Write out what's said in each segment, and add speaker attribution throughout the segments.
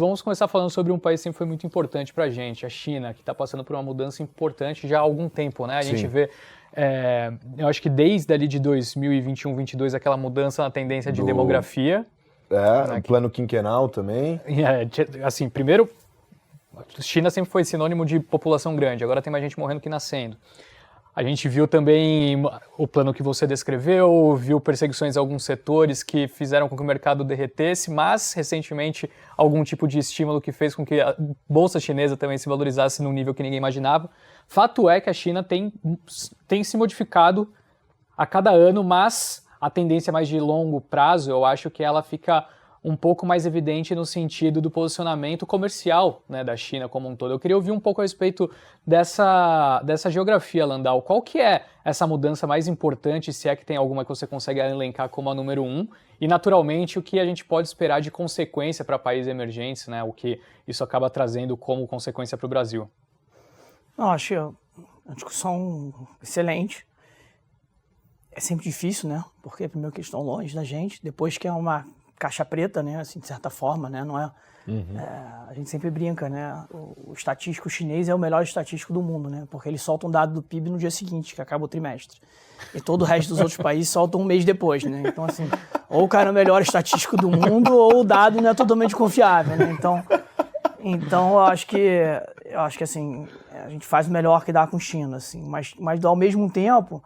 Speaker 1: Vamos começar falando sobre um país que sempre foi muito importante para a gente, a China, que está passando por uma mudança importante já há algum tempo, né? A gente vê, eu acho que desde ali de 2021, 2022, aquela mudança na tendência de demografia.
Speaker 2: O plano quinquenal também.
Speaker 1: Assim, primeiro, a China sempre foi sinônimo de população grande, agora tem mais gente morrendo que nascendo. A gente viu também o plano que você descreveu, viu perseguições a alguns setores que fizeram com que o mercado derretesse, mas recentemente algum tipo de estímulo que fez com que a bolsa chinesa também se valorizasse num nível que ninguém imaginava. Fato é que a China tem se modificado a cada ano, mas a tendência mais de longo prazo, eu acho que ela fica um pouco mais evidente no sentido do posicionamento comercial, né, da China como um todo. Eu queria ouvir um pouco a respeito dessa geografia, Landau. Qual que é essa mudança mais importante, se é que tem alguma que você consegue elencar como a número 1? E, naturalmente, o que a gente pode esperar de consequência para países emergentes, né, o que isso acaba trazendo como consequência para o Brasil?
Speaker 3: Eu acho uma discussão excelente. É sempre difícil, né? Porque, primeiro, que eles estão longe da gente. Depois que é uma caixa preta, né, assim, de certa forma, né, não é, a gente sempre brinca, né, o estatístico chinês é o melhor estatístico do mundo, né, porque eles soltam um dado do PIB no dia seguinte, que acaba o trimestre, e todo o resto dos outros países soltam um mês depois, né, então assim, ou o cara é o melhor estatístico do mundo, ou o dado não é totalmente confiável, né, então eu acho que assim, a gente faz o melhor que dá com a China, assim, mas ao mesmo tempo,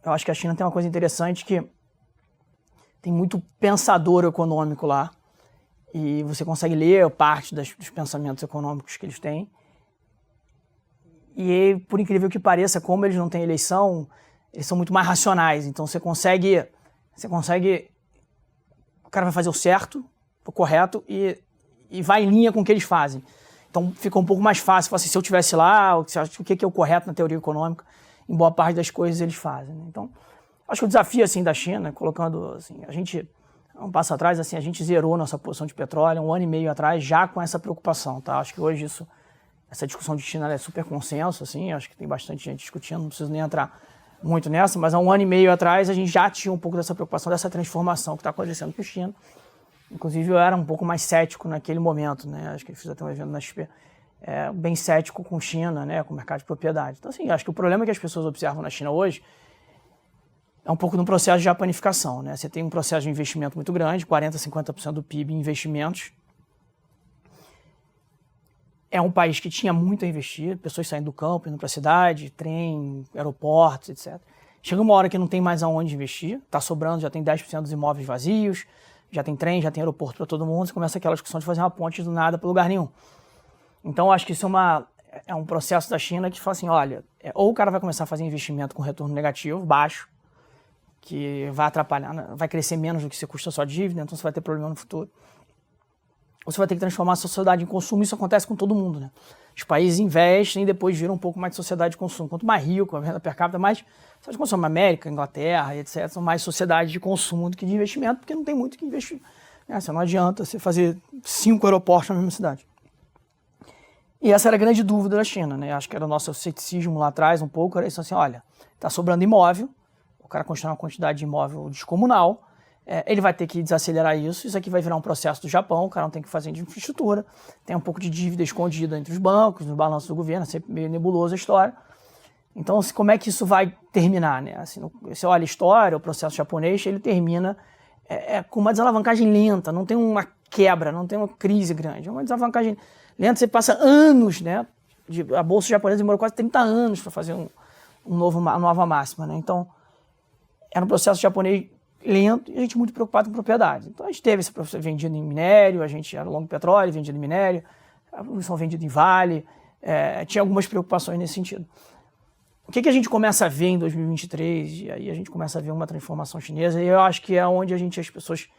Speaker 3: eu acho que a China tem uma coisa interessante que tem muito pensador econômico lá e você consegue ler parte dos pensamentos econômicos que eles têm. E, por incrível que pareça, como eles não têm eleição, eles são muito mais racionais. Então você consegue... O cara vai fazer o certo, o correto e vai em linha com o que eles fazem. Então fica um pouco mais fácil. Assim, se eu estivesse lá, o que é o correto na teoria econômica, em boa parte das coisas eles fazem, né? Então, acho que o desafio assim, da China, colocando assim, a gente, um passo atrás, assim, a gente zerou nossa posição de petróleo 1 ano e meio atrás, já com essa preocupação, tá? Acho que hoje essa discussão de China é super consenso, assim, acho que tem bastante gente discutindo, não preciso nem entrar muito nessa, mas há 1 ano e meio atrás a gente já tinha um pouco dessa preocupação, dessa transformação que está acontecendo com a China. Inclusive eu era um pouco mais cético naquele momento, né? Acho que eu fiz até um evento na XP, bem cético com China, né? Com o mercado de propriedade. Então, assim, acho que o problema que as pessoas observam na China hoje é um pouco de um processo de japanificação, né? Você tem um processo de investimento muito grande, 40%, 50% do PIB em investimentos. É um país que tinha muito a investir, pessoas saindo do campo, indo para a cidade, trem, aeroportos, etc. Chega uma hora que não tem mais aonde investir, está sobrando, já tem 10% dos imóveis vazios, já tem trem, já tem aeroporto para todo mundo, você começa aquela discussão de fazer uma ponte do nada para lugar nenhum. Então, acho que isso é um processo da China que fala assim, olha, ou o cara vai começar a fazer investimento com retorno negativo, baixo, que vai atrapalhar, vai crescer menos do que você custa a sua dívida, então você vai ter problema no futuro. Ou você vai ter que transformar a sociedade em consumo, isso acontece com todo mundo, né? Os países investem e depois viram um pouco mais de sociedade de consumo. Quanto mais rico, a renda per capita, mais sociedade de consumo. América, Inglaterra, etc., são mais sociedades de consumo do que de investimento, porque não tem muito que investir. Não adianta você fazer 5 aeroportos na mesma cidade. E essa era a grande dúvida da China, né? Acho que era o nosso ceticismo lá atrás, um pouco, era isso assim, olha, está sobrando imóvel, o cara construir uma quantidade de imóvel descomunal, ele vai ter que desacelerar isso aqui vai virar um processo do Japão, o cara não tem que fazer de infraestrutura, tem um pouco de dívida escondida entre os bancos, no balanço do governo, é sempre meio nebulosa a história. Então, assim, como é que isso vai terminar, né? Assim, você olha a história, o processo japonês, ele termina com uma desalavancagem lenta, não tem uma quebra, não tem uma crise grande, é uma desalavancagem lenta, você passa anos, né? A bolsa japonesa demorou quase 30 anos para fazer uma nova máxima, né? Então, era um processo japonês lento e a gente muito preocupado com propriedade. Então, a gente teve esse processo vendido em minério, a gente era longo petróleo, vendido em minério, a produção vendida em vale, tinha algumas preocupações nesse sentido. O que a gente começa a ver em 2023, e aí a gente começa a ver uma transformação chinesa, e eu acho que é onde as pessoas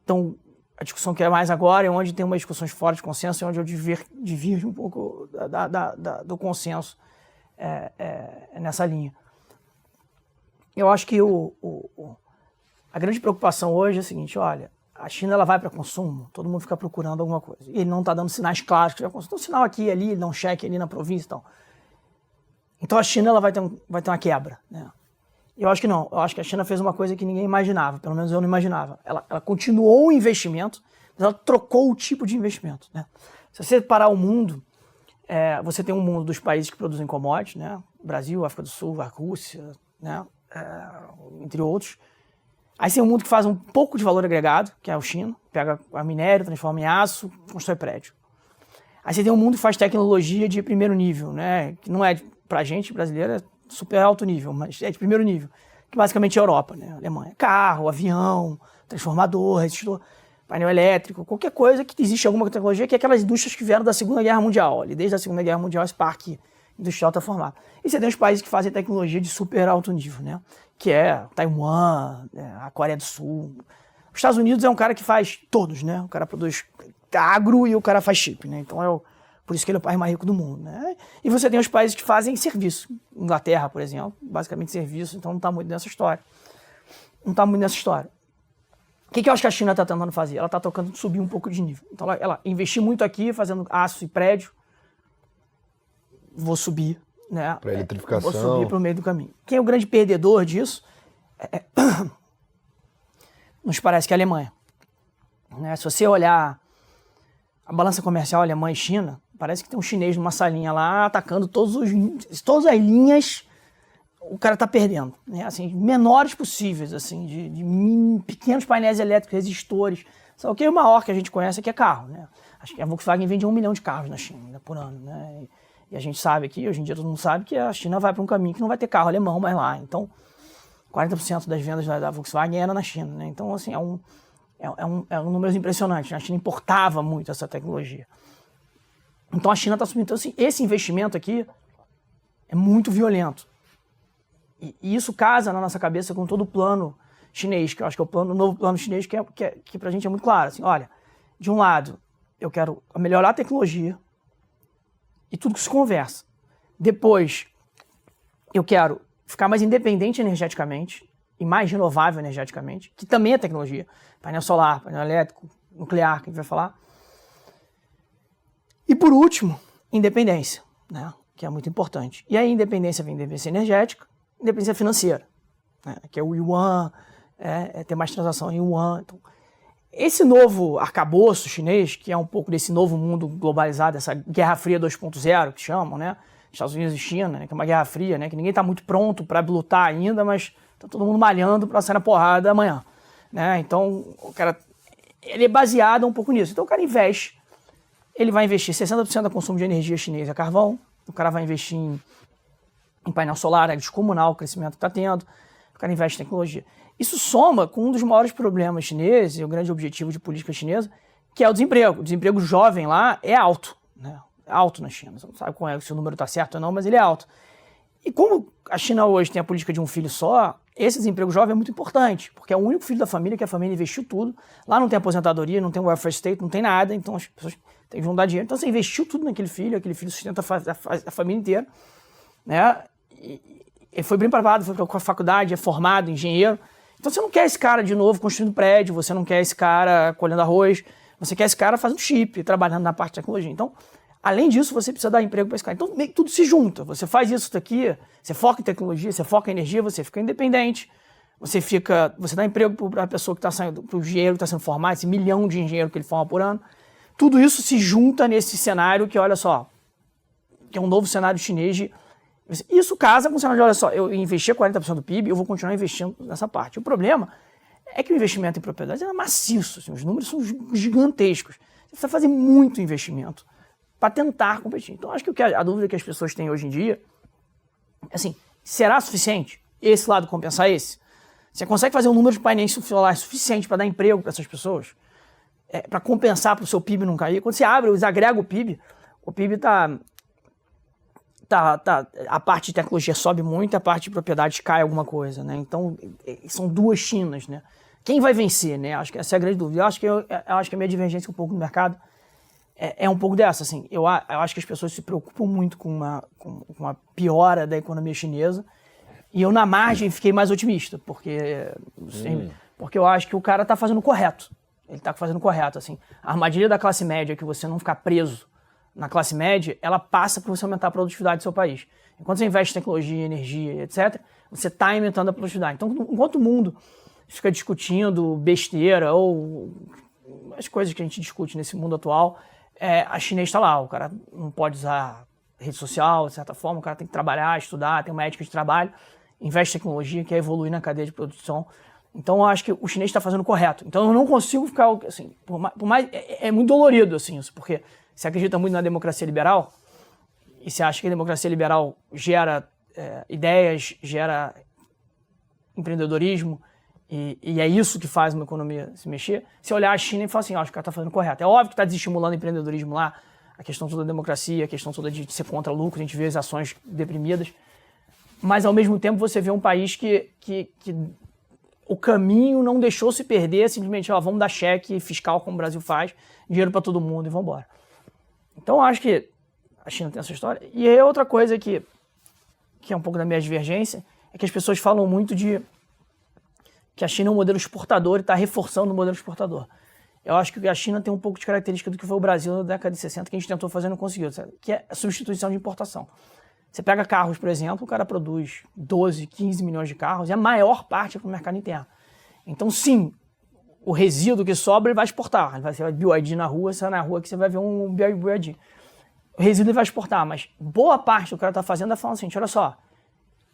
Speaker 3: estão... A discussão que é mais agora é onde tem uma discussão fora de consenso, é onde eu divirjo um pouco do consenso nessa linha. Eu acho que a grande preocupação hoje é a seguinte, olha, a China ela vai para consumo, todo mundo fica procurando alguma coisa, e ele não está dando sinais claros que já consumo. Tem um sinal aqui e ali, ele dá um cheque ali na província e tal. Então a China ela vai ter uma quebra, né? Eu acho que não. Eu acho que a China fez uma coisa que ninguém imaginava, pelo menos eu não imaginava. Ela continuou o investimento, mas ela trocou o tipo de investimento, né? Se você parar o mundo, você tem um mundo dos países que produzem commodities, né? Brasil, África do Sul, a Rússia, né? Entre outros. Aí você tem um mundo que faz um pouco de valor agregado, que é o China, pega a minério, transforma em aço, constrói prédio. Aí você tem um mundo que faz tecnologia de primeiro nível, né? Que não é, pra gente, brasileiro, é super alto nível, mas é de primeiro nível, que basicamente é a Europa, né? Alemanha. Carro, avião, transformador, resistor, painel elétrico, qualquer coisa que existe alguma tecnologia, que é aquelas indústrias que vieram da Segunda Guerra Mundial. Ali, desde a Segunda Guerra Mundial, esse parque industrial está formado. E você tem os países que fazem tecnologia de super alto nível, né? Que é Taiwan, a Coreia do Sul. Os Estados Unidos é um cara que faz todos, né? O cara produz agro e o cara faz chip, né? Então por isso que ele é o país mais rico do mundo, né? E você tem os países que fazem serviço. Inglaterra, por exemplo, basicamente serviço, então não está muito nessa história. Não está muito nessa história. O que eu acho que a China está tentando fazer? Ela está tocando subir um pouco de nível. Então ela investiu muito aqui, fazendo aço e prédio. Vou subir, né?
Speaker 2: Para eletrificação.
Speaker 3: Vou subir para o meio do caminho. Quem é o grande perdedor disso? Nos parece que é a Alemanha. Né? Se você olhar a balança comercial Alemanha e China, parece que tem um chinês numa salinha lá atacando todas as linhas. O cara está perdendo, né? Assim, menores possíveis, assim, de pequenos painéis elétricos, resistores. Só que o maior que a gente conhece aqui é carro, né? Acho que a Volkswagen vende 1 milhão de carros na China, né, por ano, né? E a gente sabe aqui, hoje em dia todo mundo sabe que a China vai para um caminho que não vai ter carro alemão mais lá. Então, 40% das vendas da Volkswagen era na China, né? Então, assim, é um número impressionante. A China importava muito essa tecnologia. Então, a China está subindo. Então, assim, esse investimento aqui é muito violento. E isso casa na nossa cabeça com todo o plano chinês, que eu acho que é o novo plano chinês, que pra gente é muito claro. Assim, olha, de um lado, eu quero melhorar a tecnologia e tudo que se conversa. Depois, eu quero ficar mais independente energeticamente e mais renovável energeticamente, que também é tecnologia. Painel solar, painel elétrico, nuclear, que a gente vai falar. E por último, independência, né? Que é muito importante. E aí, independência vem independência energética, independência financeira, né? Que é o yuan, ter mais transação em yuan. Então, esse novo arcabouço chinês, que é um pouco desse novo mundo globalizado, essa Guerra Fria 2.0, que chamam, né? Estados Unidos e China, né? Que é uma Guerra Fria, né? Que ninguém está muito pronto para lutar ainda, mas está todo mundo malhando para sair na porrada amanhã, né? Então, o cara, ele é baseado um pouco nisso. Então, o cara investe, ele vai investir 60% do consumo de energia chinês é carvão, o cara vai investir em painel solar, é descomunal o crescimento que está tendo, o cara investe em tecnologia. Isso soma com um dos maiores problemas chineses, e o grande objetivo de política chinesa, que é o desemprego. O desemprego jovem lá é alto, né? É alto na China. Você não sabe se o número está certo ou não, mas ele é alto. E como a China hoje tem a política de um filho só, esse desemprego jovem é muito importante, porque é o único filho da família que a família investiu tudo. Lá não tem aposentadoria, não tem welfare state, não tem nada, então as pessoas têm que juntar dinheiro. Então você investiu tudo naquele filho sustenta a família inteira, né? Ele foi bem preparado, foi para a faculdade, é formado, engenheiro. Então você não quer esse cara de novo construindo prédio, você não quer esse cara colhendo arroz, você quer esse cara fazendo chip, trabalhando na parte de tecnologia. Então, além disso, você precisa dar emprego para esse cara. Então, meio que tudo se junta. Você faz isso daqui, você foca em tecnologia, você foca em energia, você fica independente, você dá emprego para a pessoa que está saindo, para o engenheiro que está sendo formado, esse 1 milhão de engenheiro que ele forma por ano. Tudo isso se junta nesse cenário que, olha só, que é um novo cenário chinês de... Isso casa com o cenário de, olha só, eu investi 40% do PIB, eu vou continuar investindo nessa parte. O problema é que o investimento em propriedades é maciço, assim, os números são gigantescos. Você precisa fazer muito investimento para tentar competir. Então, acho que a dúvida que as pessoas têm hoje em dia é assim, será suficiente esse lado compensar esse? Você consegue fazer um número de painéis solares suficiente para dar emprego para essas pessoas? Para compensar para o seu PIB não cair? Quando você agrega o PIB a parte de tecnologia sobe muito, a parte de propriedades cai alguma coisa, né? Então, são duas Chinas, né? Quem vai vencer, né? Acho que essa é a grande dúvida. Eu acho que a minha divergência um pouco no mercado é um pouco dessa, assim. Eu acho que as pessoas se preocupam muito com uma piora da economia chinesa e eu, na margem, fiquei mais otimista, porque eu acho que o cara está fazendo o correto. Ele está fazendo o correto, assim. A armadilha da classe média, que você não ficar preso na classe média, ela passa por você aumentar a produtividade do seu país. Enquanto você investe em tecnologia, energia, etc., você está aumentando a produtividade. Então, enquanto o mundo fica discutindo besteira ou as coisas que a gente discute nesse mundo atual, a China está lá, o cara não pode usar rede social, de certa forma, o cara tem que trabalhar, estudar, tem uma ética de trabalho, investe em tecnologia, quer evoluir na cadeia de produção. Então, eu acho que o chinês está fazendo o correto. Então, eu não consigo ficar, assim, por mais é muito dolorido, assim, isso, porque você acredita muito na democracia liberal, e você acha que a democracia liberal gera ideias, gera empreendedorismo, e é isso que faz uma economia se mexer. Se olhar a China e falar assim, acho que o cara está fazendo correto. É óbvio que está desestimulando o empreendedorismo lá, a questão toda da democracia, a questão toda de ser contra lucro, a gente vê as ações deprimidas, mas ao mesmo tempo você vê um país que o caminho não deixou se perder, simplesmente, vamos dar cheque fiscal como o Brasil faz, dinheiro para todo mundo e vamos embora. Então, eu acho que a China tem essa história. E aí, outra coisa que é um pouco da minha divergência, é que as pessoas falam muito de que a China é um modelo exportador e está reforçando o modelo exportador. Eu acho que a China tem um pouco de característica do que foi o Brasil na década de 60, que a gente tentou fazer e não conseguiu, sabe? Que é a substituição de importação. Você pega carros, por exemplo, o cara produz 12, 15 milhões de carros e a maior parte é para o mercado interno. Então, sim, o resíduo que sobra ele vai exportar. Você vai BYD na rua, você vai na rua que você vai ver um BYD. O resíduo ele vai exportar, mas boa parte do que o cara está fazendo é falando assim, olha só,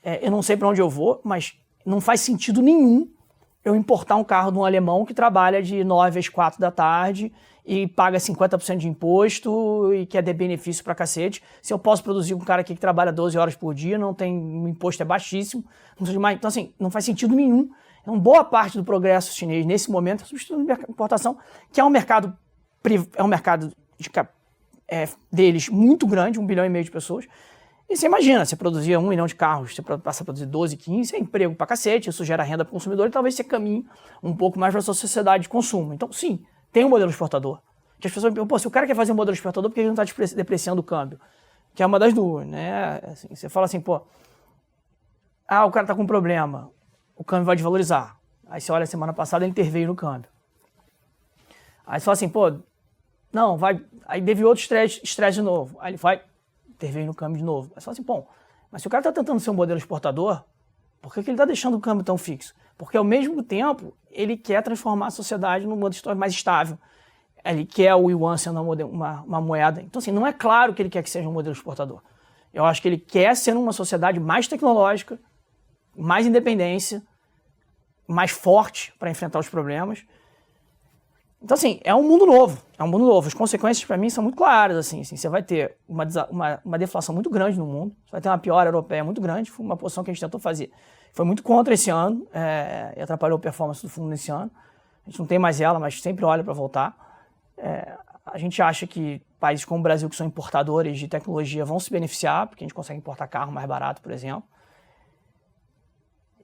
Speaker 3: eu não sei para onde eu vou, mas não faz sentido nenhum eu importar um carro de um alemão que trabalha de 9 às 4 da tarde e paga 50% de imposto e quer ter benefício pra cacete. Se eu posso produzir um cara aqui que trabalha 12 horas por dia, não tem, o imposto é baixíssimo, não precisa de mais. Então, assim, não faz sentido nenhum. Então, boa parte do progresso chinês nesse momento é substituindo a importação, que é um mercado deles muito grande, 1,5 bilhão de pessoas. E você imagina, você produzia 1 milhão de carros, você passa a produzir 12, 15, é emprego pra cacete, isso gera renda para o consumidor e talvez você caminhe um pouco mais para a sua sociedade de consumo. Então, sim, tem um modelo exportador. Que as pessoas me perguntam, se o cara quer fazer um modelo exportador, por que ele não está depreciando o câmbio? Que é uma das duas, né? Assim, você fala assim, o cara está com um problema, o câmbio vai desvalorizar. Aí você olha, semana passada ele interveio no câmbio. Aí você fala assim, não, vai... Aí teve outro estresse de novo. Aí ele vai... intervém no câmbio de novo. É só assim, mas se o cara está tentando ser um modelo exportador, por que ele está deixando o câmbio tão fixo? Porque ao mesmo tempo, ele quer transformar a sociedade num modelo mais estável. Ele quer o yuan sendo uma moeda. Então, assim, não é claro que ele quer que seja um modelo exportador. Eu acho que ele quer ser uma sociedade mais tecnológica, mais independência, mais forte para enfrentar os problemas. Então, assim, é um mundo novo. As consequências, para mim, são muito claras. Assim, você vai ter uma deflação muito grande no mundo, você vai ter uma piora europeia muito grande, foi uma posição que a gente tentou fazer. Foi muito contra esse ano, e atrapalhou a performance do fundo nesse ano. A gente não tem mais ela, mas sempre olha para voltar. A gente acha que países como o Brasil, que são importadores de tecnologia, vão se beneficiar, porque a gente consegue importar carro mais barato, por exemplo.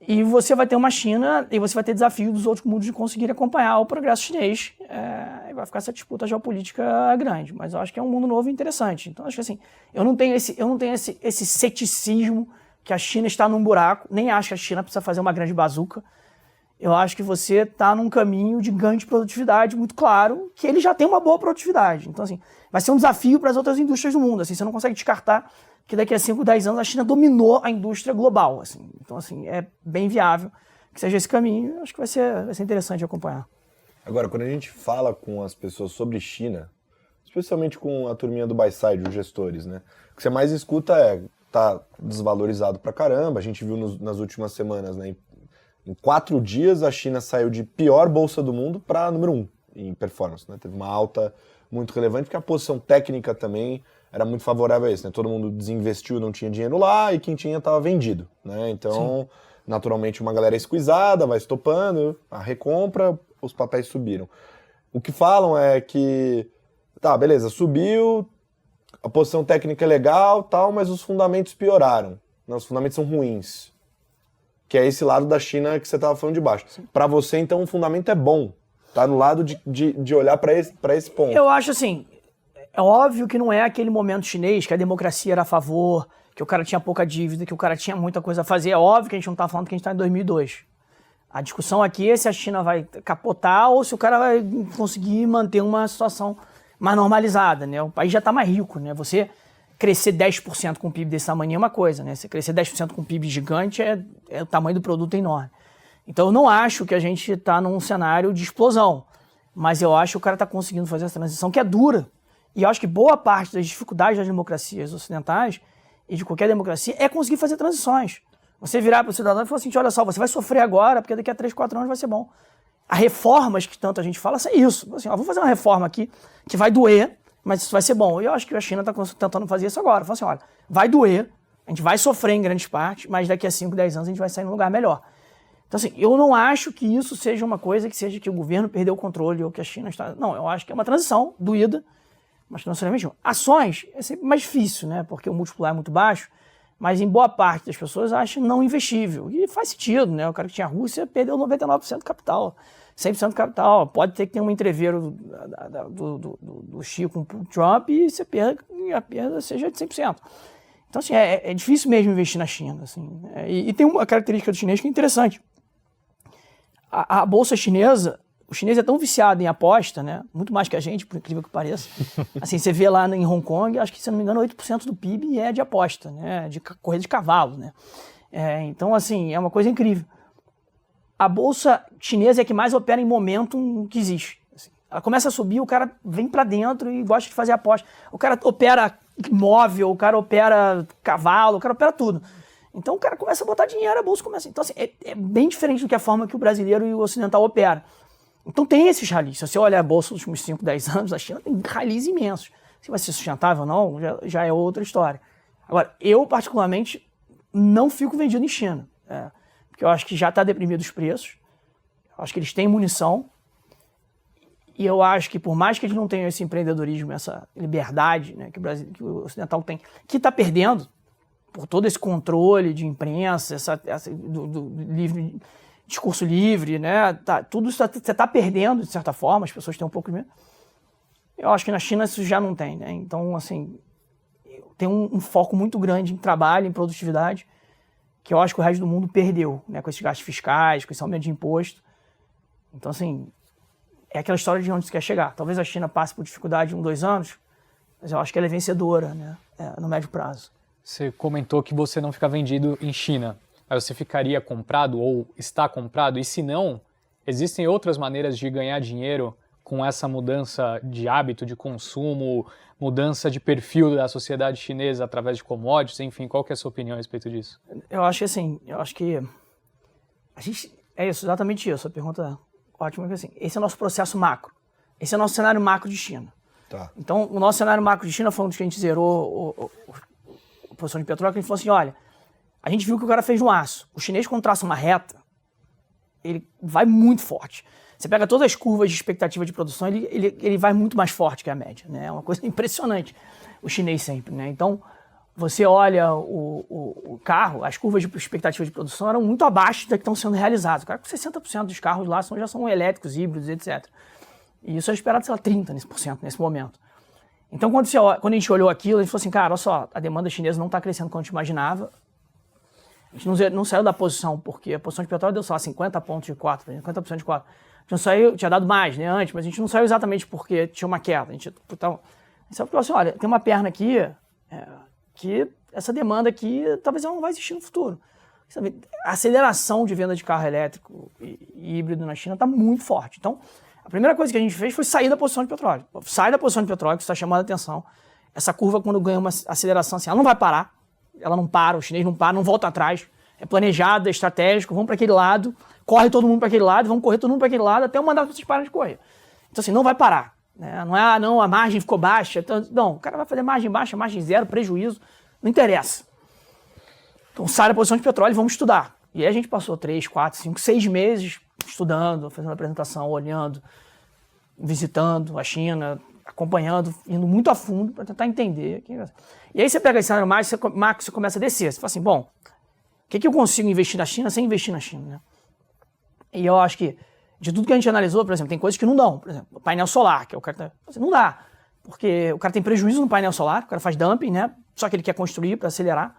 Speaker 3: E você vai ter uma China e você vai ter desafio dos outros mundos de conseguir acompanhar o progresso chinês. E vai ficar essa disputa geopolítica grande. Mas eu acho que é um mundo novo e interessante. Então, acho que assim, eu não tenho esse ceticismo que a China está num buraco. Nem acho que a China precisa fazer uma grande bazuca. Eu acho que você está num caminho de ganho de produtividade muito claro, que ele já tem uma boa produtividade. Então, assim, vai ser um desafio para as outras indústrias do mundo. Assim, você não consegue descartar que daqui a 5, 10 anos a China dominou a indústria global. Assim. Então, assim, é bem viável que seja esse caminho. Eu acho que vai ser interessante de acompanhar.
Speaker 2: Agora, quando a gente fala com as pessoas sobre China, especialmente com a turminha do buy-side, os gestores, né? O que você mais escuta tá desvalorizado pra caramba. A gente viu nas últimas semanas, né? Em 4 dias, a China saiu de pior bolsa do mundo para número 1 em performance, né? Teve uma alta muito relevante, porque a posição técnica também era muito favorável a isso, né? Todo mundo desinvestiu, não tinha dinheiro lá, e quem tinha estava vendido, né? Então, sim, naturalmente, uma galera é esquisada, vai estopando, a recompra, os papéis subiram. O que falam é que, beleza, subiu, a posição técnica é legal, tal, mas os fundamentos pioraram, né? Os fundamentos são ruins. Que é esse lado da China que você estava falando de baixo. Para você, então, o fundamento é bom. Tá no lado de olhar para esse ponto.
Speaker 3: Eu acho assim, é óbvio que não é aquele momento chinês que a democracia era a favor, que o cara tinha pouca dívida, que o cara tinha muita coisa a fazer. É óbvio que a gente não está falando que a gente está em 2002. A discussão aqui é se a China vai capotar ou se o cara vai conseguir manter uma situação mais normalizada, né? O país já está mais rico, né? Você crescer 10% com o PIB desse tamanho é uma coisa, né? Você crescer 10% com um PIB gigante o tamanho do produto é enorme. Então eu não acho que a gente está num cenário de explosão, mas eu acho que o cara está conseguindo fazer essa transição que é dura. E eu acho que boa parte das dificuldades das democracias ocidentais e de qualquer democracia é conseguir fazer transições. Você virar para o cidadão e falar assim, olha só, você vai sofrer agora, porque daqui a 3, 4 anos vai ser bom. As reformas que tanto a gente fala é isso. Assim, ó, vou fazer uma reforma aqui que vai doer, mas isso vai ser bom. E eu acho que a China está tentando fazer isso agora. Fala assim, olha, vai doer, a gente vai sofrer em grandes partes, mas daqui a 5, 10 anos a gente vai sair num lugar melhor. Então, assim, eu não acho que isso seja uma coisa que seja que o governo perdeu o controle ou que a China está... Não, eu acho que é uma transição doída, mas não necessariamente não. Ações é sempre mais difícil, né? Porque o múltiplo é muito baixo, mas em boa parte das pessoas acham não investível. E faz sentido, né? O cara que tinha a Rússia perdeu 99% do capital, 100% do capital. Pode ter que ter um entreveiro do Chico com o Trump e a perda seja de 100%. Então, assim, é difícil mesmo investir na China. Assim, e tem uma característica do chinês que é interessante. A bolsa chinesa, o chinês é tão viciado em aposta, né? Muito mais que a gente, por incrível que pareça. Assim, você vê lá em Hong Kong, acho que, se não me engano, 8% do PIB é de aposta, né? De corrida de cavalo, né? Então, assim, é uma coisa incrível. A bolsa chinesa é a que mais opera em momento que existe. Assim, ela começa a subir, o cara vem para dentro e gosta de fazer aposta. O cara opera imóvel, o cara opera cavalo, o cara opera tudo. Então o cara começa a botar dinheiro, a bolsa começa... Então, assim, é bem diferente do que a forma que o brasileiro e o ocidental operam. Então tem esses ralis. Se você olhar a bolsa dos últimos 5, 10 anos, a China tem ralis imensos. Se vai ser sustentável ou não, já é outra história. Agora, eu particularmente não fico vendido em China. Porque eu acho que já está deprimido os preços. Eu acho que eles têm munição. E eu acho que por mais que eles não tenham esse empreendedorismo, essa liberdade, né, que o ocidental tem, que está perdendo, por todo esse controle de imprensa, do livre, discurso livre, né? Tudo isso você está perdendo, de certa forma, as pessoas têm um pouco de medo. Eu acho que na China isso já não tem, né? Então, assim, tem um foco muito grande em trabalho, em produtividade, que eu acho que o resto do mundo perdeu, né? Com esses gastos fiscais, com esse aumento de imposto. Então, assim, é aquela história de onde você quer chegar. Talvez a China passe por dificuldade em 1, 2 anos, mas eu acho que ela é vencedora, né? No médio prazo.
Speaker 1: Você comentou que você não fica vendido em China. Aí você ficaria comprado ou está comprado? E se não, existem outras maneiras de ganhar dinheiro com essa mudança de hábito, de consumo, mudança de perfil da sociedade chinesa através de commodities? Enfim, qual que é a sua opinião a respeito disso?
Speaker 3: Eu acho que assim, a gente... É isso, exatamente isso. A pergunta é ótima. Assim, esse é o nosso processo macro. Esse é o nosso cenário macro de China.
Speaker 2: Tá.
Speaker 3: Então, o nosso cenário macro de China foi um dos que a gente zerou a posição de petróleo, que a gente falou assim, olha, a gente viu que o cara fez no aço. O chinês, quando traça uma reta, ele vai muito forte. Você pega todas as curvas de expectativa de produção, ele vai muito mais forte que a média, né? É uma coisa impressionante, o chinês sempre, né? Então, você olha o carro, as curvas de expectativa de produção eram muito abaixo da que estão sendo realizadas. O cara, com 60% dos carros lá já são elétricos, híbridos, etc. E isso é esperado, sei lá, 30% nesse momento. Então, quando a gente olhou aquilo, a gente falou assim, cara, olha só, a demanda chinesa não está crescendo como a gente imaginava. A gente não saiu da posição, porque a posição de petróleo deu só 50 pontos de 4, 50% de 4. A gente não saiu, tinha dado mais, né, antes, mas a gente não saiu exatamente porque tinha uma queda. A gente saiu porque assim, olha, tem uma perna aqui, que essa demanda aqui, talvez ela não vai existir no futuro. Sabe, a aceleração de venda de carro elétrico e híbrido na China está muito forte. Então, a primeira coisa que a gente fez foi sair da posição de petróleo. Sai da posição de petróleo, que está chamando a atenção. Essa curva, quando ganha uma aceleração assim, ela não vai parar. Ela não para, o chinês não para, não volta atrás. É planejado, é estratégico, vamos para aquele lado, corre todo mundo para aquele lado, vamos correr todo mundo para aquele lado, até o mandato vocês parem de correr. Então, assim, não vai parar. Né? Não é, não, a margem ficou baixa. Então, não, o cara vai fazer margem baixa, margem zero, prejuízo, não interessa. Então, sai da posição de petróleo e vamos estudar. E aí a gente passou 3, 4, 5, 6 meses estudando, fazendo apresentação, olhando, visitando a China, acompanhando, indo muito a fundo para tentar entender. E aí você pega esse cenário macro, você começa a descer. Você fala assim, bom, o que eu consigo investir na China sem investir na China? Né? E eu acho que, de tudo que a gente analisou, por exemplo, tem coisas que não dão. Por exemplo, o painel solar, que é o cara não dá. Porque o cara tem prejuízo no painel solar, o cara faz dumping, né? Só que ele quer construir para acelerar.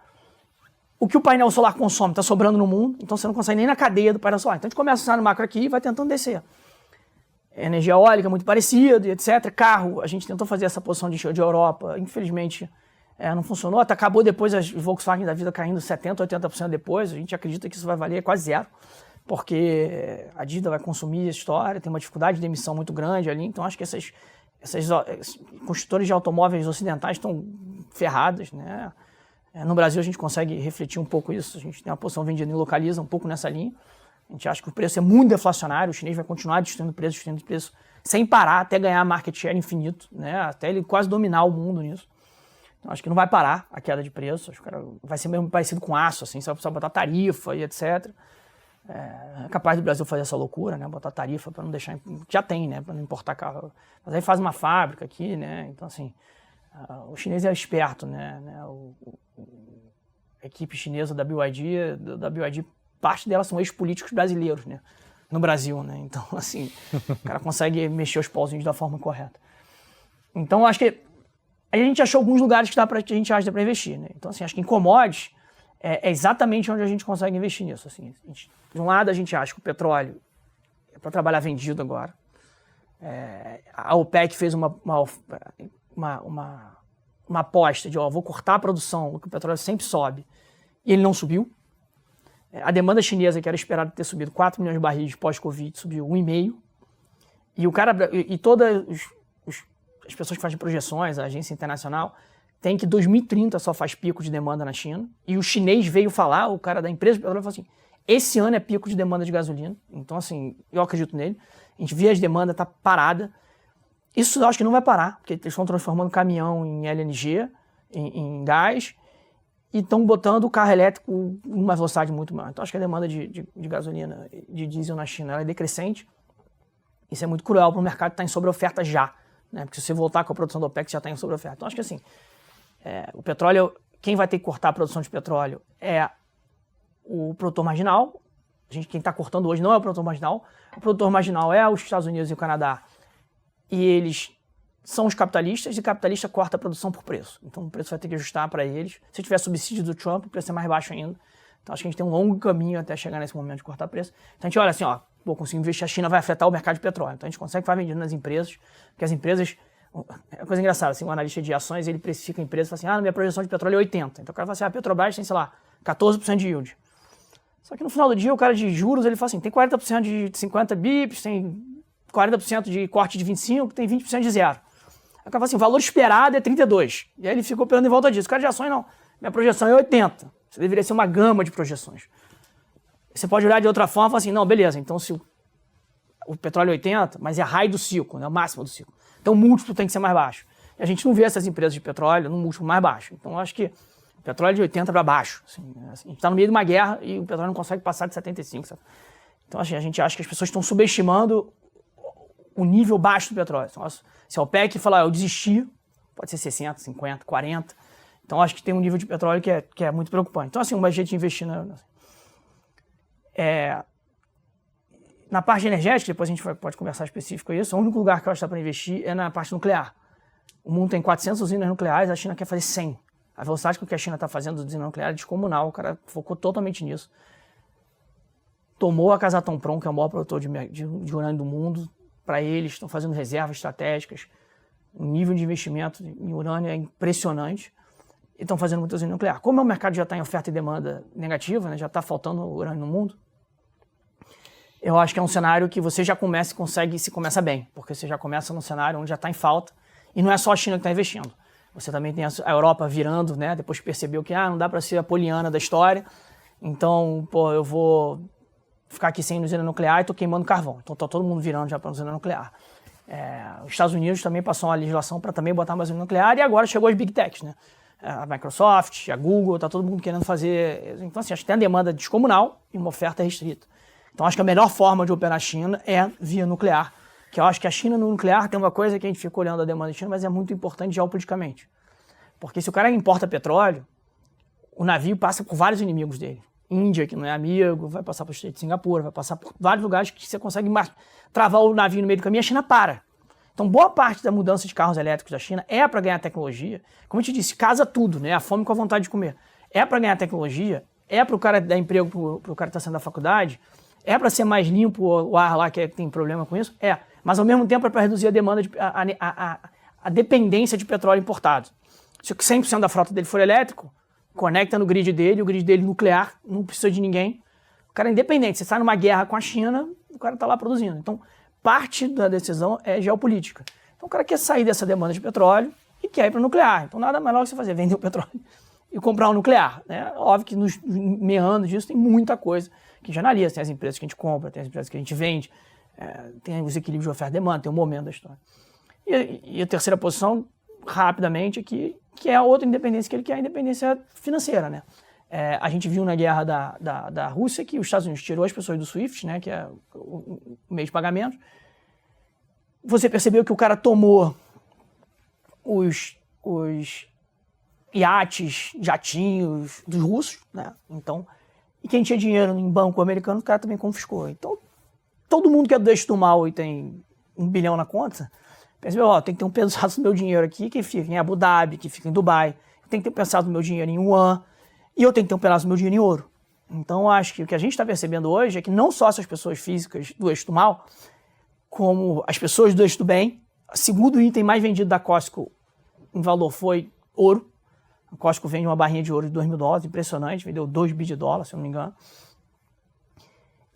Speaker 3: O que o painel solar consome está sobrando no mundo, então você não consegue nem na cadeia do painel solar. Então a gente começa a cenário macro aqui e vai tentando descer. Energia eólica muito parecida, etc. Carro, a gente tentou fazer essa posição de Europa, infelizmente não funcionou. Até acabou depois as Volkswagen da vida caindo 70%, 80% depois. A gente acredita que isso vai valer quase zero. porque a dívida vai consumir a história, tem uma dificuldade de emissão muito grande ali, então acho que essas construtores de automóveis ocidentais estão ferradas, né? No Brasil a gente consegue refletir um pouco isso, a gente tem uma posição vendida em localiza um pouco nessa linha, a gente acha que o preço é muito deflacionário, o chinês vai continuar destruindo preço, sem parar até ganhar market share infinito, né? Até ele quase dominar o mundo nisso. Então acho que não vai parar a queda de preço, acho que vai ser mesmo parecido com aço, assim, você vai precisar botar tarifa e etc. É capaz do Brasil fazer essa loucura, né? Botar tarifa para não deixar, já tem, né? Para não importar carro, mas aí faz uma fábrica aqui, né? Então assim, o chinês é esperto, né? A equipe chinesa da BYD, parte delas são ex-políticos brasileiros, né? No Brasil, né? Então assim, o cara consegue mexer os pauzinhos da forma correta. Então acho que a gente achou alguns lugares que a gente acha para investir, né? Então assim, acho que em commodities é exatamente onde a gente consegue investir nisso. Assim, de um lado, a gente acha que o petróleo é para trabalhar vendido agora. A OPEC fez uma aposta de, vou cortar a produção, que o petróleo sempre sobe, e ele não subiu. A demanda chinesa, que era esperada ter subido 4 milhões de barris pós-Covid, subiu 1,5. E todas as pessoas que fazem projeções, a agência internacional, tem que 2030 só faz pico de demanda na China. E o chinês veio falar, o cara da empresa de petróleo falou assim, esse ano é pico de demanda de gasolina. Então, assim, eu acredito nele. A gente vê as demandas, tá parada. Isso eu acho que não vai parar, porque eles estão transformando caminhão em LNG, em gás, e estão botando o carro elétrico numa velocidade muito maior. Então, acho que a demanda de gasolina, de diesel na China, ela é decrescente. Isso é muito cruel para o mercado que está em sobreoferta já, né? Porque se você voltar com a produção do OPEC, já está em sobreoferta. Então, acho que assim, o petróleo, quem vai ter que cortar a produção de petróleo é o produtor marginal. Quem está cortando hoje não é o produtor marginal. O produtor marginal é os Estados Unidos e o Canadá. E eles são os capitalistas, e o capitalista corta a produção por preço. Então o preço vai ter que ajustar para eles. Se tiver subsídio do Trump, o preço é mais baixo ainda. Então acho que a gente tem um longo caminho até chegar nesse momento de cortar preço. Então a gente olha assim, conseguir investir, a China vai afetar o mercado de petróleo. Então a gente consegue fazer vendendo nas empresas, porque as empresas... É uma coisa engraçada, assim, um analista de ações, ele precifica a empresa e fala assim, minha projeção de petróleo é 80. Então o cara fala assim, a Petrobras tem, sei lá, 14% de yield. Só que no final do dia, o cara de juros, ele fala assim, tem 40% de 50 bips, tem 40% de corte de 25, tem 20% de zero. Aí o cara fala assim, o valor esperado é 32. E aí ele ficou operando em volta disso. O cara de ações, não, minha projeção é 80. Você deveria ser uma gama de projeções. Você pode olhar de outra forma e falar assim, não, beleza, então se o petróleo é 80, mas é high do ciclo, né, o máximo do ciclo. Então o múltiplo tem que ser mais baixo. E a gente não vê essas empresas de petróleo num múltiplo mais baixo. Então eu acho que o petróleo é de 80 para baixo. Assim, a gente está no meio de uma guerra e o petróleo não consegue passar de 75. Sabe? Então assim, a gente acha que as pessoas estão subestimando o nível baixo do petróleo. Então, se a OPEC falar, eu desisti, pode ser 60, 50, 40. Então acho que tem um nível de petróleo que é muito preocupante. Então assim, um jeito de investir na parte energética, depois a gente pode conversar específico isso, o único lugar que eu acho que dá para investir é na parte nuclear. O mundo tem 400 usinas nucleares, a China quer fazer 100. A velocidade com que a China está fazendo a usina nuclear é descomunal, o cara focou totalmente nisso. Tomou a Kazatomprom, que é o maior produtor de urânio do mundo, para eles, estão fazendo reservas estratégicas, o nível de investimento em urânio é impressionante, e estão fazendo muita usina nuclear. Como o mercado já está em oferta e demanda negativa, né, já está faltando urânio no mundo, eu acho que é um cenário que você já começa bem, porque você já começa num cenário onde já está em falta, e não é só a China que está investindo. Você também tem a Europa virando, né, depois que percebeu que não dá para ser a poliana da história, então, eu vou ficar aqui sem usina nuclear e estou queimando carvão. Então está todo mundo virando já para usina nuclear. Os Estados Unidos também passou uma legislação para também botar mais usina nuclear, e agora chegou as Big Techs, né? A Microsoft, a Google, está todo mundo querendo fazer. Então, assim, acho que tem a demanda descomunal e uma oferta restrita. Então, acho que a melhor forma de operar a China é via nuclear, que eu acho que a China no nuclear tem uma coisa que a gente fica olhando a demanda da China, mas é muito importante geopoliticamente. Porque se o cara importa petróleo, o navio passa por vários inimigos dele. Índia, que não é amigo, vai passar por Estreito de Singapura, vai passar por vários lugares que você consegue travar o navio no meio do caminho, a China para. Então, boa parte da mudança de carros elétricos da China é para ganhar tecnologia. Como eu te disse, casa tudo, né? A fome com a vontade de comer. É para ganhar tecnologia, é para o cara dar emprego para o cara que está saindo da faculdade, é para ser mais limpo o ar lá, que tem problema com isso? Mas ao mesmo tempo é para reduzir a demanda, a dependência de petróleo importado. Se 100% da frota dele for elétrico, conecta no grid dele, o grid dele nuclear, não precisa de ninguém, O cara é independente. Você sai numa guerra com a China, o cara está lá produzindo. Então, parte da decisão é geopolítica. Então, o cara quer sair dessa demanda de petróleo e quer ir para o nuclear. Então, nada melhor que você fazer, vender o petróleo e comprar o nuclear. Né? Óbvio que nos meandros disso tem muita coisa que a gente analisa. Tem as empresas que a gente compra, tem as empresas que a gente vende, tem os equilíbrios de oferta e demanda, tem um momento da história. E a terceira posição, rapidamente, aqui, que é a outra independência que ele quer, a independência financeira. Né? A gente viu na guerra da Rússia que os Estados Unidos tirou as pessoas do SWIFT, né, que é o meio de pagamento. Você percebeu que o cara tomou os iates, jatinhos dos russos, né? Então, e quem tinha dinheiro em banco americano, o cara também confiscou. Então, todo mundo que é do eixo do mal e tem 1 bilhão na conta, pensa, ó, tem que ter um pedaço do meu dinheiro aqui que fica em Abu Dhabi, que fica em Dubai, tem que ter um pedaço do meu dinheiro em Yuan, e eu tenho que ter um pedaço do meu dinheiro em ouro. Então, acho que o que a gente está percebendo hoje é que não só essas pessoas físicas do eixo do mal, como as pessoas do eixo do bem, o segundo item mais vendido da Costco em valor foi ouro. A Costco vende uma barrinha de ouro de $2.000, impressionante, vendeu 2 bi de dólar, se eu não me engano.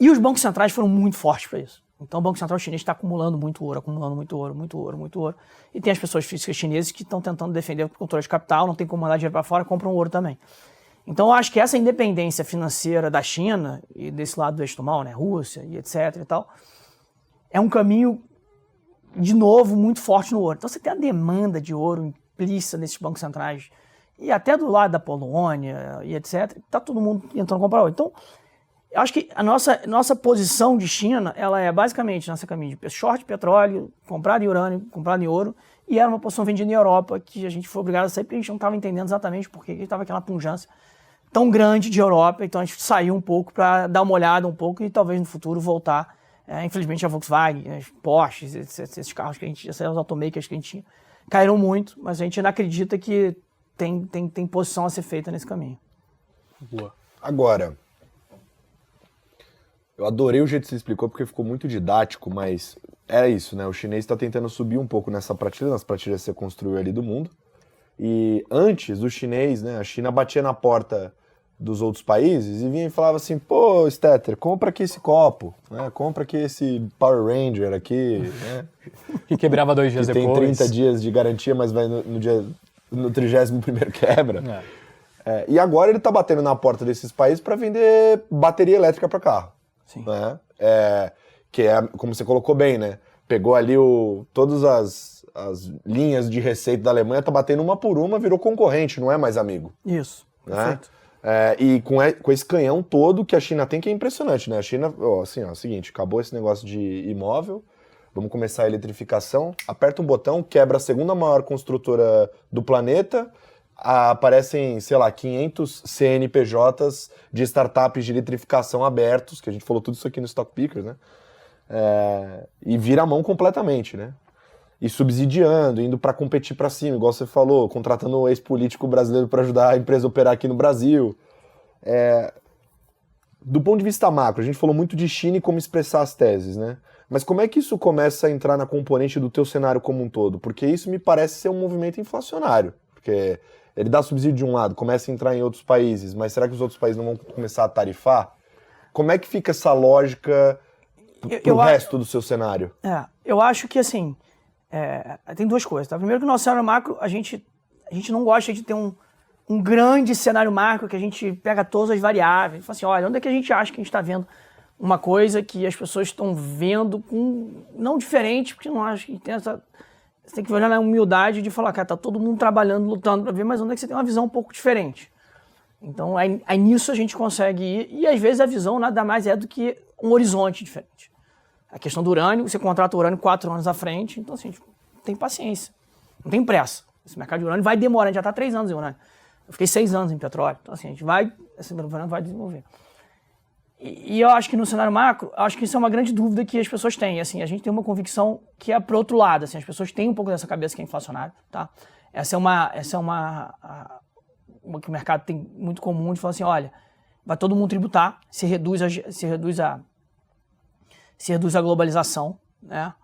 Speaker 3: E os bancos centrais foram muito fortes para isso. Então o Banco Central Chinês está acumulando muito ouro, muito ouro. E tem as pessoas físicas chinesas que estão tentando defender o controle de capital, não tem como mandar dinheiro para fora, compram ouro também. Então eu acho que essa independência financeira da China, e desse lado do eixo do mal, né, Rússia e etc e tal, é um caminho, de novo, muito forte no ouro. Então você tem a demanda de ouro implícita nesses bancos centrais, e até do lado da Polônia e etc, está todo mundo tentando comprar ouro. Então, eu acho que a nossa posição de China, ela é basicamente nossa caminho de short petróleo, comprado em urânio, comprado em ouro, e era uma posição vendida em Europa, que a gente foi obrigado a sair, porque a gente não estava entendendo exatamente por que estava aquela pujança tão grande de Europa, então a gente saiu um pouco para dar uma olhada um pouco e talvez no futuro voltar. Infelizmente a Volkswagen, as Porsches, esses carros que a gente, esses automakers que a gente tinha, caíram muito, mas a gente ainda acredita que tem posição a ser feita nesse caminho.
Speaker 1: Boa.
Speaker 2: Agora, eu adorei o jeito que você explicou, porque ficou muito didático, mas é isso, né? O chinês está tentando subir um pouco nessa prateleira, nas prateleiras que você construiu ali do mundo. E antes, o chinês, né? A China batia na porta dos outros países e vinha e falava assim, pô, Stetter, compra aqui esse copo, né? Compra aqui esse Power Ranger aqui, né?
Speaker 1: Que quebrava 2 dias
Speaker 2: que
Speaker 1: depois.
Speaker 2: Tem 30 dias de garantia, mas vai no 31º quebra. E agora ele está batendo na porta desses países para vender bateria elétrica para carro.
Speaker 3: Sim.
Speaker 2: Né? Que é, como você colocou bem, né? Pegou ali todas as linhas de receita da Alemanha, tá batendo uma por uma, virou concorrente, não é mais amigo.
Speaker 3: Isso,
Speaker 2: né?
Speaker 3: perfeito.
Speaker 2: E com esse canhão todo que a China tem, que é impressionante, né? A China, seguinte, acabou esse negócio de imóvel, vamos começar a eletrificação, aperta um botão, quebra a segunda maior construtora do planeta, aparecem, sei lá, 500 CNPJs de startups de eletrificação abertos, que a gente falou tudo isso aqui no Stock Pickers, né? E vira a mão completamente, né? E subsidiando, indo para competir para cima, igual você falou, contratando um ex-político brasileiro para ajudar a empresa a operar aqui no Brasil. Do ponto de vista macro, a gente falou muito de China e como expressar as teses, né? Mas como é que isso começa a entrar na componente do teu cenário como um todo? Porque isso me parece ser um movimento inflacionário, porque ele dá subsídio de um lado, começa a entrar em outros países, mas será que os outros países não vão começar a tarifar? Como é que fica essa lógica pro resto do seu cenário?
Speaker 3: Eu acho que, assim, tem duas coisas, tá? Primeiro que no nosso cenário macro, a gente não gosta de ter um grande cenário macro que a gente pega todas as variáveis. A gente fala assim, olha, onde é que a gente acha que a gente está vendo uma coisa que as pessoas estão vendo não diferente, porque não acho que tem essa... Você tem que olhar na humildade de falar, cara, tá todo mundo trabalhando, lutando para ver, mas onde é que você tem uma visão um pouco diferente? Então, aí nisso a gente consegue ir, e às vezes a visão nada mais é do que um horizonte diferente. A questão do urânio, você contrata o urânio 4 anos à frente, então assim, tem paciência, não tem pressa. Esse mercado de urânio vai demorar, a gente já está 3 anos em urânio. Eu fiquei 6 anos em petróleo, então assim, esse urânio vai desenvolver. E eu acho que no cenário macro, acho que isso é uma grande dúvida que as pessoas têm. Assim, a gente tem uma convicção que é pro outro lado. Assim, as pessoas têm um pouco dessa cabeça que é inflacionário. Tá? Essa é uma que o mercado tem muito comum de falar assim, olha, vai todo mundo tributar, se reduz a globalização, né?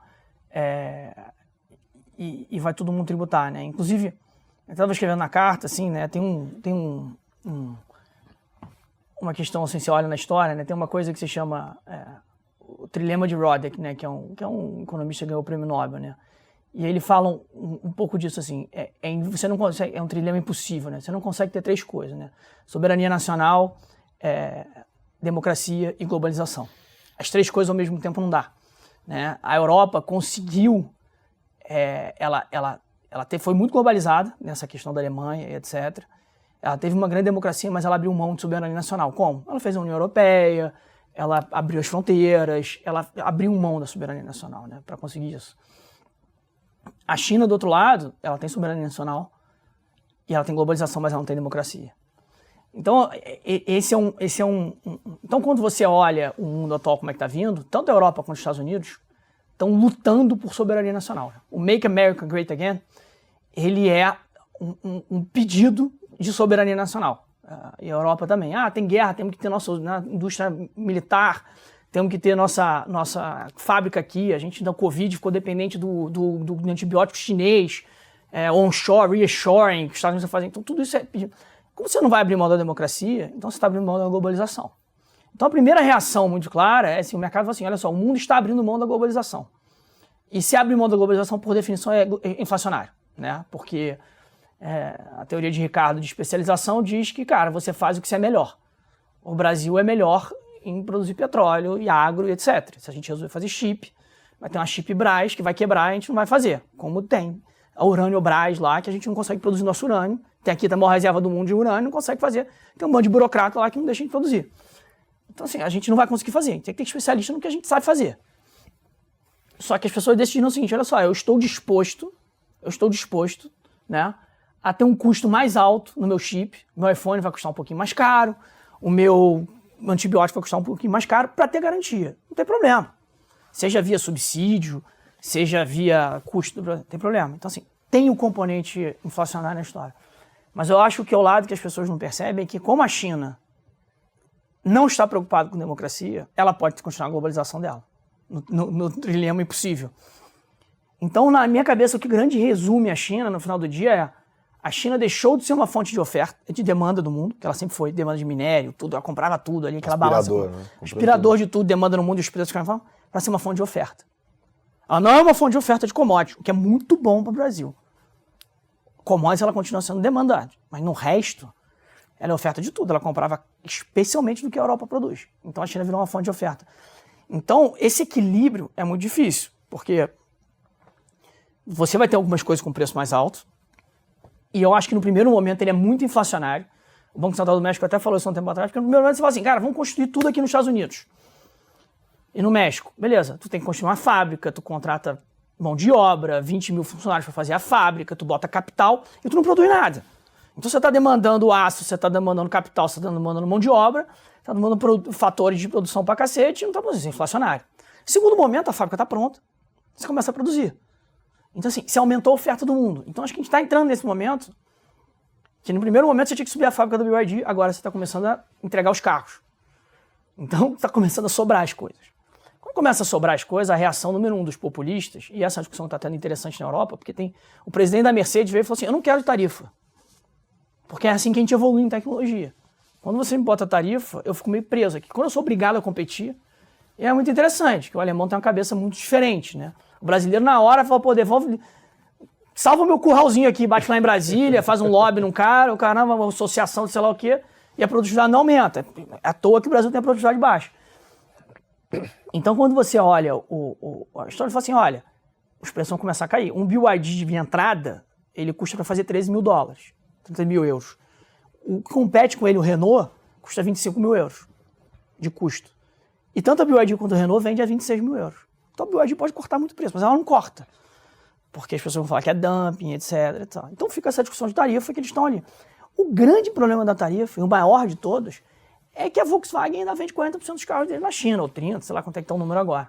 Speaker 3: E vai todo mundo tributar, né? Inclusive, eu estava escrevendo na carta, assim, né? Tem uma questão, assim, você olha na história, né, tem uma coisa que se chama o trilema de Roddick, né, que é um economista que ganhou o prêmio Nobel, né, e ele fala um pouco disso, assim, você não consegue, é um trilema impossível, né, você não consegue ter 3 coisas, né, soberania nacional, democracia e globalização. As 3 coisas ao mesmo tempo não dá, né, a Europa conseguiu, foi muito globalizada nessa questão da Alemanha e etc. Ela teve uma grande democracia, mas ela abriu mão de soberania nacional. Como? Ela fez a União Europeia, ela abriu as fronteiras, ela abriu mão da soberania nacional, né, para conseguir isso. A China, do outro lado, ela tem soberania nacional e ela tem globalização, mas ela não tem democracia. Então, então, quando você olha o mundo atual como é que está vindo, tanto a Europa quanto os Estados Unidos estão lutando por soberania nacional. O Make America Great Again, ele é um pedido de soberania nacional. E a Europa também. Tem guerra, temos que ter nossa indústria militar, temos que ter nossa fábrica aqui. A gente, da Covid, ficou dependente do antibiótico chinês, onshore, reshoring, que os Estados Unidos fazem. Então, tudo isso é pedido. Como você não vai abrir mão da democracia, então você está abrindo mão da globalização. Então, a primeira reação muito clara é assim, o mercado fala assim, olha só, o mundo está abrindo mão da globalização. E se abrir mão da globalização, por definição, é inflacionário, né? Porque a teoria de Ricardo de especialização diz que, cara, você faz o que você é melhor. O Brasil é melhor em produzir petróleo e agro e etc. Se a gente resolver fazer chip, vai ter uma chip Brás que vai quebrar e a gente não vai fazer. Como tem a urânio Brás lá, que a gente não consegue produzir nosso urânio. Tem aqui a maior reserva do mundo de urânio, não consegue fazer. Tem um bando de burocrata lá que não deixa a gente produzir. Então, assim, a gente não vai conseguir fazer. A gente tem que ter especialista no que a gente sabe fazer. Só que as pessoas decidiram o seguinte, olha só, eu estou disposto, né, a ter um custo mais alto no meu chip, meu iPhone vai custar um pouquinho mais caro, o meu antibiótico vai custar um pouquinho mais caro para ter garantia. Não tem problema. Seja via subsídio, seja via custo, não tem problema. Então, assim, tem o componente inflacionário na história. Mas eu acho que o lado que as pessoas não percebem é que, como a China não está preocupada com democracia, ela pode continuar a globalização dela, no trilema impossível. Então, na minha cabeça, o que grande resume a China, no final do dia, é a China deixou de ser uma fonte de oferta, de demanda do mundo, que ela sempre foi, demanda de minério, tudo, ela comprava tudo ali, aquela balança. Né? Aspirador de tudo, demanda no mundo e os preços que falam, para ser uma fonte de oferta. Ela não é uma fonte de oferta de commodities, o que é muito bom para o Brasil. Commodities ela continua sendo demandada, mas no resto, ela é oferta de tudo. Ela comprava especialmente do que a Europa produz. Então a China virou uma fonte de oferta. Então esse equilíbrio é muito difícil, porque você vai ter algumas coisas com preço mais alto, e eu acho que no primeiro momento ele é muito inflacionário. O Banco Central do México até falou isso há um tempo atrás, porque no primeiro momento você fala assim, cara, vamos construir tudo aqui nos Estados Unidos. E no México, beleza, tu tem que construir uma fábrica, tu contrata mão de obra, 20 mil funcionários para fazer a fábrica, tu bota capital e tu não produz nada. Então você está demandando aço, você está demandando capital, você está demandando mão de obra, está demandando fatores de produção para cacete e não está produzindo, é inflacionário. Segundo momento, a fábrica está pronta, você começa a produzir. Então assim, você aumentou a oferta do mundo. Então acho que a gente está entrando nesse momento, que no primeiro momento você tinha que subir a fábrica do BYD, agora você está começando a entregar os carros. Então está começando a sobrar as coisas. Quando começa a sobrar as coisas, a reação número 1 dos populistas, e essa discussão está tendo interessante na Europa, porque tem o presidente da Mercedes veio e falou assim, eu não quero tarifa, porque é assim que a gente evolui em tecnologia. Quando você me bota tarifa, eu fico meio preso aqui. Quando eu sou obrigado a competir, é muito interessante, que o alemão tem uma cabeça muito diferente, né? O brasileiro na hora fala, pô, devolve, salva o meu curralzinho aqui, bate lá em Brasília, faz um lobby num cara, o caramba, uma associação de sei lá o quê, e a produtividade não aumenta. É à toa que o Brasil tem a produtividade baixa. Então, quando você olha a história, fala assim, olha, os preços vão começar a cair. Um BYD de entrada, ele custa para fazer 13 mil dólares, 30 mil euros. O que compete com ele, o Renault, custa 25 mil euros de custo. E tanto a BYD quanto o Renault vende a 26 mil euros. Então a BYD pode cortar muito preço, mas ela não corta. Porque as pessoas vão falar que é dumping, etc. Então fica essa discussão de tarifa que eles estão ali. O grande problema da tarifa, e o maior de todos, é que a Volkswagen ainda vende 40% dos carros dele na China, ou 30%, sei lá quanto é que tá o número agora.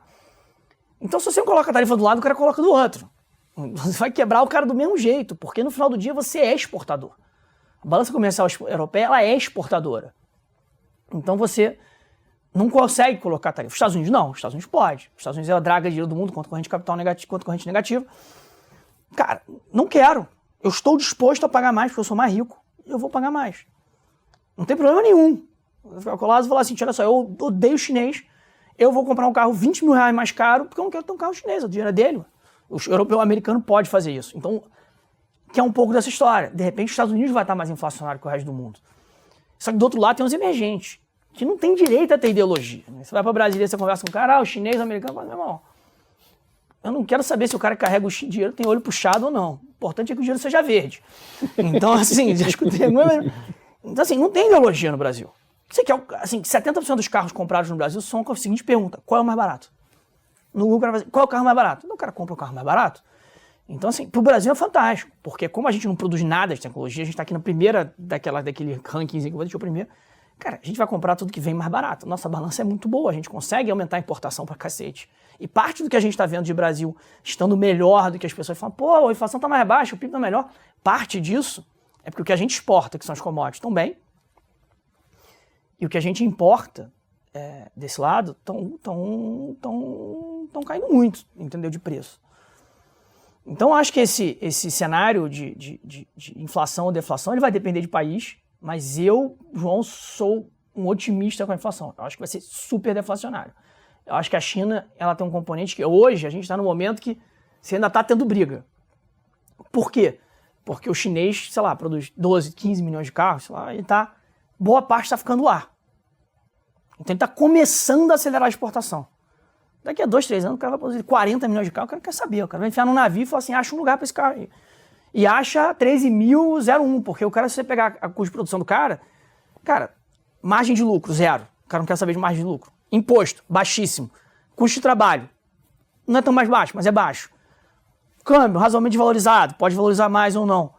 Speaker 3: Então se você não coloca a tarifa do lado, o cara coloca do outro. Você vai quebrar o cara do mesmo jeito, porque no final do dia você é exportador. A balança comercial europeia, ela é exportadora. Então você não consegue colocar tarifa. Os Estados Unidos não, os Estados Unidos pode. Os Estados Unidos é a draga de dinheiro do mundo, quanto corrente capital negativo, quanto corrente negativa. Cara, não quero. Eu estou disposto a pagar mais, porque eu sou mais rico, e eu vou pagar mais. Não tem problema nenhum. Vai ficar colado e falar assim, olha só, eu odeio chinês, eu vou comprar um carro 20 mil reais mais caro porque eu não quero ter um carro chinês, o dinheiro é dele. O europeu americano pode fazer isso. Então, que é um pouco dessa história. De repente, os Estados Unidos vai estar mais inflacionário que o resto do mundo. Só que do outro lado tem os emergentes, que não tem direito a ter ideologia. Né? Você vai para Brasília, você conversa com o cara, o chinês, o americano, fala, meu irmão, eu não quero saber se o cara que carrega o dinheiro tem olho puxado ou não. O importante é que o dinheiro seja verde. Então, assim, já escutei. Então, assim, não tem ideologia no Brasil. Você quer, assim, 70% dos carros comprados no Brasil são com a seguinte pergunta: qual é o mais barato? No Google, qual é o carro mais barato? Então, o cara compra o carro mais barato. Então, assim, pro Brasil é fantástico, porque como a gente não produz nada de tecnologia, a gente tá aqui na primeira daquele rankingzinho que eu vou deixar o primeiro. Cara, a gente vai comprar tudo que vem mais barato. Nossa balança é muito boa, a gente consegue aumentar a importação pra cacete. E parte do que a gente tá vendo de Brasil estando melhor do que as pessoas falam, pô, a inflação tá mais baixa, o PIB tá melhor. Parte disso é porque o que a gente exporta, que são as commodities, estão bem. E o que a gente importa desse lado estão caindo muito, entendeu? De preço. Então, acho que esse cenário de inflação ou deflação ele vai depender de país, mas eu, João, sou um otimista com a inflação. Eu acho que vai ser super deflacionário. Eu acho que a China ela tem um componente que hoje a gente está no momento que você ainda está tendo briga. Por quê? Porque o chinês, sei lá, produz 12, 15 milhões de carros, sei lá, boa parte está ficando lá. Então ele está começando a acelerar a exportação. Daqui a 2, 3 anos o cara vai produzir 40 milhões de carros, o cara quer saber, o cara vai enfiar num navio e falar assim, acha um lugar para esse carro aí. E acha 13.001, porque o cara, se você pegar a custo de produção do cara, margem de lucro, 0. O cara não quer saber de margem de lucro. Imposto, baixíssimo. Custo de trabalho, não é tão mais baixo, mas é baixo. Câmbio, razoavelmente valorizado, pode valorizar mais ou não.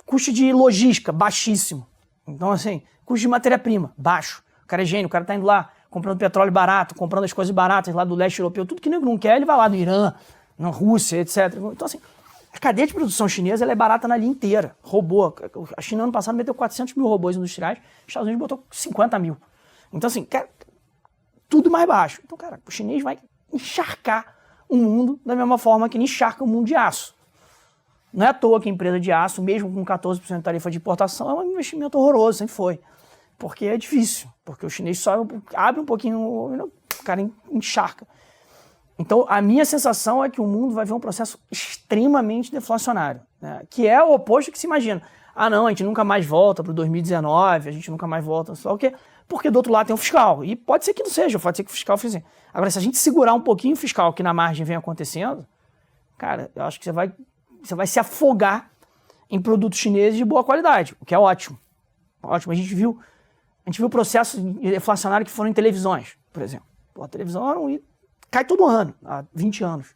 Speaker 3: Custo de logística, baixíssimo. Então, assim, custo de matéria-prima, baixo. O cara é gênio, o cara tá indo lá, comprando petróleo barato, comprando as coisas baratas lá do leste europeu, tudo que nego não quer, ele vai lá do Irã, na Rússia, etc. Então, assim, a cadeia de produção chinesa ela é barata na linha inteira. Robô. A China, ano passado, meteu 400 mil robôs industriais, os Estados Unidos botou 50 mil. Então, assim, cara, tudo mais baixo. Então, cara, o chinês vai encharcar o mundo da mesma forma que ele encharca o mundo de aço. Não é à toa que a empresa de aço, mesmo com 14% de tarifa de importação, é um investimento horroroso, sempre foi. Porque é difícil, porque o chinês só abre um pouquinho, o cara encharca. Então, a minha sensação é que o mundo vai ver um processo extremamente deflacionário, né? Que é o oposto que se imagina. Ah, não, a gente nunca mais volta para o 2019, a gente nunca mais volta, só o quê? Porque do outro lado tem o fiscal. E pode ser que não seja, pode ser que o fiscal fizer. Agora, se a gente segurar um pouquinho o fiscal que na margem vem acontecendo, cara, eu acho que você vai se afogar em produtos chineses de boa qualidade, o que é ótimo. Ótimo. A gente viu processos deflacionários que foram em televisões, por exemplo. Pô, a televisão cai todo ano, há 20 anos.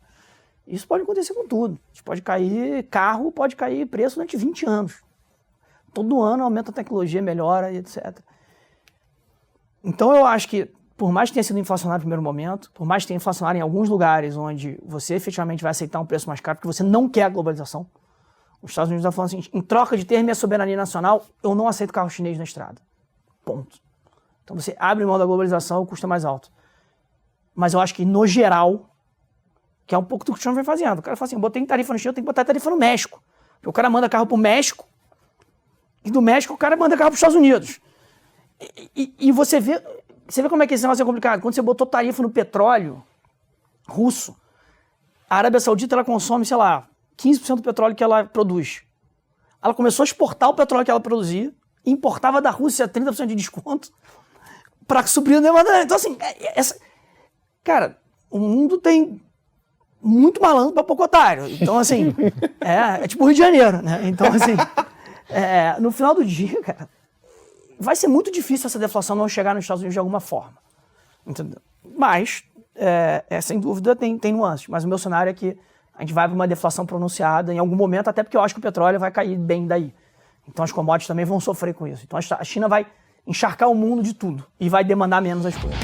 Speaker 3: Isso pode acontecer com tudo. Pode cair carro, pode cair preço durante 20 anos. Todo ano aumenta a tecnologia, melhora e etc. Então eu acho que, por mais que tenha sido inflacionário no primeiro momento, por mais que tenha inflacionário em alguns lugares onde você efetivamente vai aceitar um preço mais caro, porque você não quer a globalização, os Estados Unidos estão falando assim, em troca de ter minha soberania nacional, eu não aceito carro chinês na estrada. Ponto. Então você abre mão da globalização, o custo é mais alto. Mas eu acho que, no geral, que é um pouco do que o Trump vem fazendo. O cara fala assim, eu botei tarifa no Chile, eu tenho que botar tarifa no México. Porque o cara manda carro pro México, e do México o cara manda carro pros Estados Unidos. E você vê como é que esse negócio é complicado. Quando você botou tarifa no petróleo russo, a Arábia Saudita ela consome, sei lá, 15% do petróleo que ela produz. Ela começou a exportar o petróleo que ela produzia, e importava da Rússia 30% de desconto para suprir a demanda. Então, assim, cara, o mundo tem muito malandro para pouco otário. Então, assim, é tipo o Rio de Janeiro, né? Então, assim, no final do dia, cara, vai ser muito difícil essa deflação não chegar nos Estados Unidos de alguma forma. Entendeu? Mas, sem dúvida, tem nuances. Mas o meu cenário é que a gente vai para uma deflação pronunciada em algum momento, até porque eu acho que o petróleo vai cair bem daí. Então as commodities também vão sofrer com isso. Então a China vai encharcar o mundo de tudo e vai demandar menos as coisas.